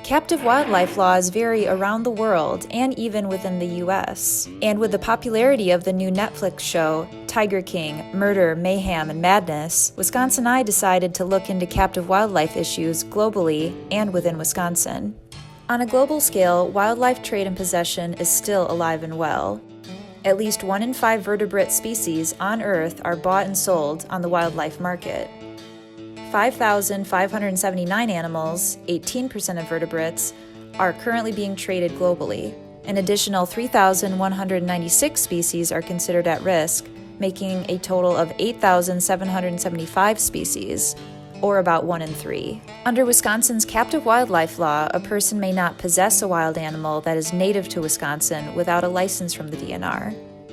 Captive wildlife laws vary around the world and even within the U.S. And with the popularity of the new Netflix show, Tiger King, Murder, Mayhem, and Madness, WisconsinEye decided to look into captive wildlife issues globally and within Wisconsin. On a global scale, wildlife trade and possession is still alive and well. At least 1 in 5 vertebrate species on Earth are bought and sold on the wildlife market. 5,579 animals, 18% of vertebrates, are currently being traded globally. An additional 3,196 species are considered at risk, making a total of 8,775 species, or about 1 in 3. Under Wisconsin's captive wildlife law, a person may not possess a wild animal that is native to Wisconsin without a license from the DNR.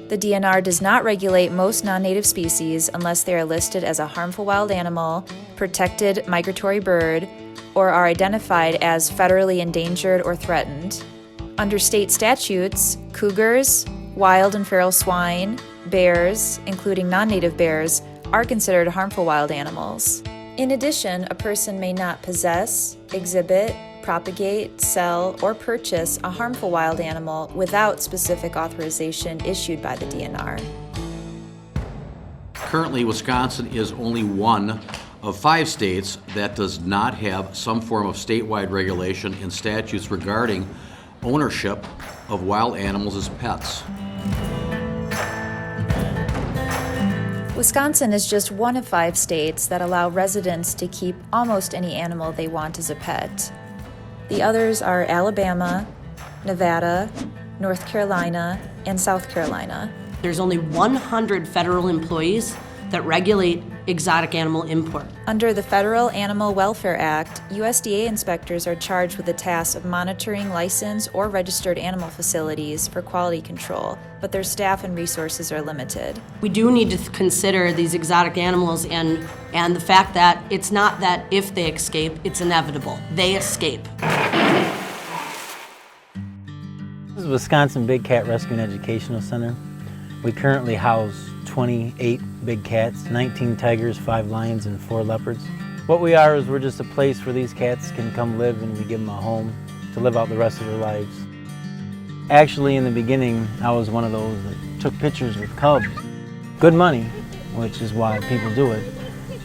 The DNR does not regulate most non-native species unless they are listed as a harmful wild animal, protected migratory bird, or are identified as federally endangered or threatened. Under state statutes, cougars, wild and feral swine, bears, including non-native bears, are considered harmful wild animals. In addition, a person may not possess, exhibit, propagate, sell, or purchase a harmful wild animal without specific authorization issued by the DNR. Currently, Wisconsin is only one of 5 states that does not have some form of statewide regulation and statutes regarding ownership of wild animals as pets. Wisconsin is just one of 5 states that allow residents to keep almost any animal they want as a pet. The others are Alabama, Nevada, North Carolina, and South Carolina. There's only 100 federal employees that regulate exotic animal import. Under the Federal Animal Welfare Act, USDA inspectors are charged with the task of monitoring licensed or registered animal facilities for quality control, but their staff and resources are limited. We do need to consider these exotic animals and the fact that it's not that if they escape, it's inevitable. They escape. This is Wisconsin Big Cat Rescue and Educational Center. We currently house 28 big cats, 19 tigers, 5 lions, and 4 leopards. What we are is we're just a place where these cats can come live, and we give them a home to live out the rest of their lives. Actually, in the beginning, I was one of those that took pictures with cubs. Good money, which is why people do it.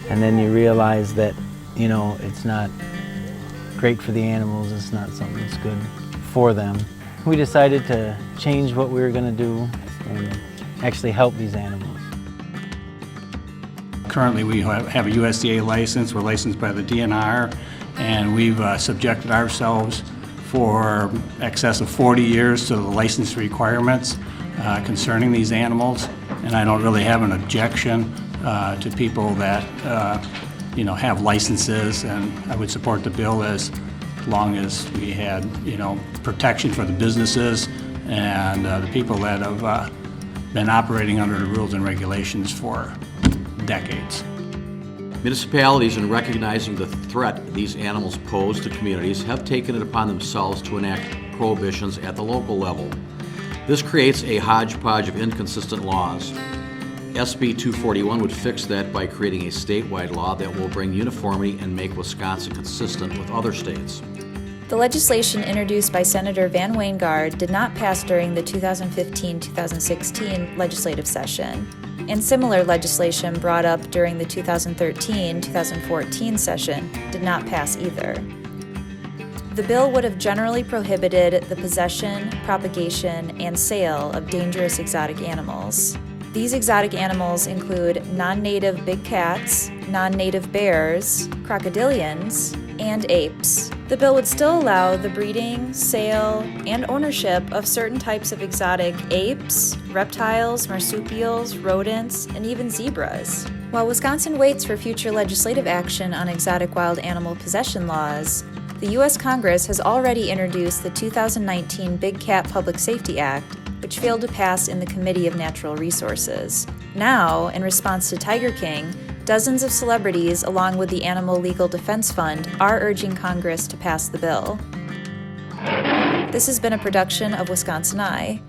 And then you realize that, it's not great for the animals, it's not something that's good for them. We decided to change what we were going to do and actually help these animals. Currently we have a USDA license, we're licensed by the DNR, and we've subjected ourselves for excess of 40 years to the license requirements concerning these animals, and I don't really have an objection to people that have licenses, and I would support the bill as long as we had protection for the businesses and the people that have been operating under the rules and regulations for decades. Municipalities, in recognizing the threat these animals pose to communities, have taken it upon themselves to enact prohibitions at the local level. This creates a hodgepodge of inconsistent laws. SB 241 would fix that by creating a statewide law that will bring uniformity and make Wisconsin consistent with other states. The legislation introduced by Senator Van Weingard did not pass during the 2015-2016 legislative session, and similar legislation brought up during the 2013-2014 session did not pass either. The bill would have generally prohibited the possession, propagation, and sale of dangerous exotic animals. These exotic animals include non-native big cats, non-native bears, crocodilians, and apes. The bill would still allow the breeding, sale, and ownership of certain types of exotic apes, reptiles, marsupials, rodents, and even zebras. While Wisconsin waits for future legislative action on exotic wild animal possession laws, the U.S. Congress has already introduced the 2019 Big Cat Public Safety Act, which failed to pass in the Committee of Natural Resources. Now, in response to Tiger King, dozens of celebrities, along with the Animal Legal Defense Fund, are urging Congress to pass the bill. This has been a production of WisconsinEye.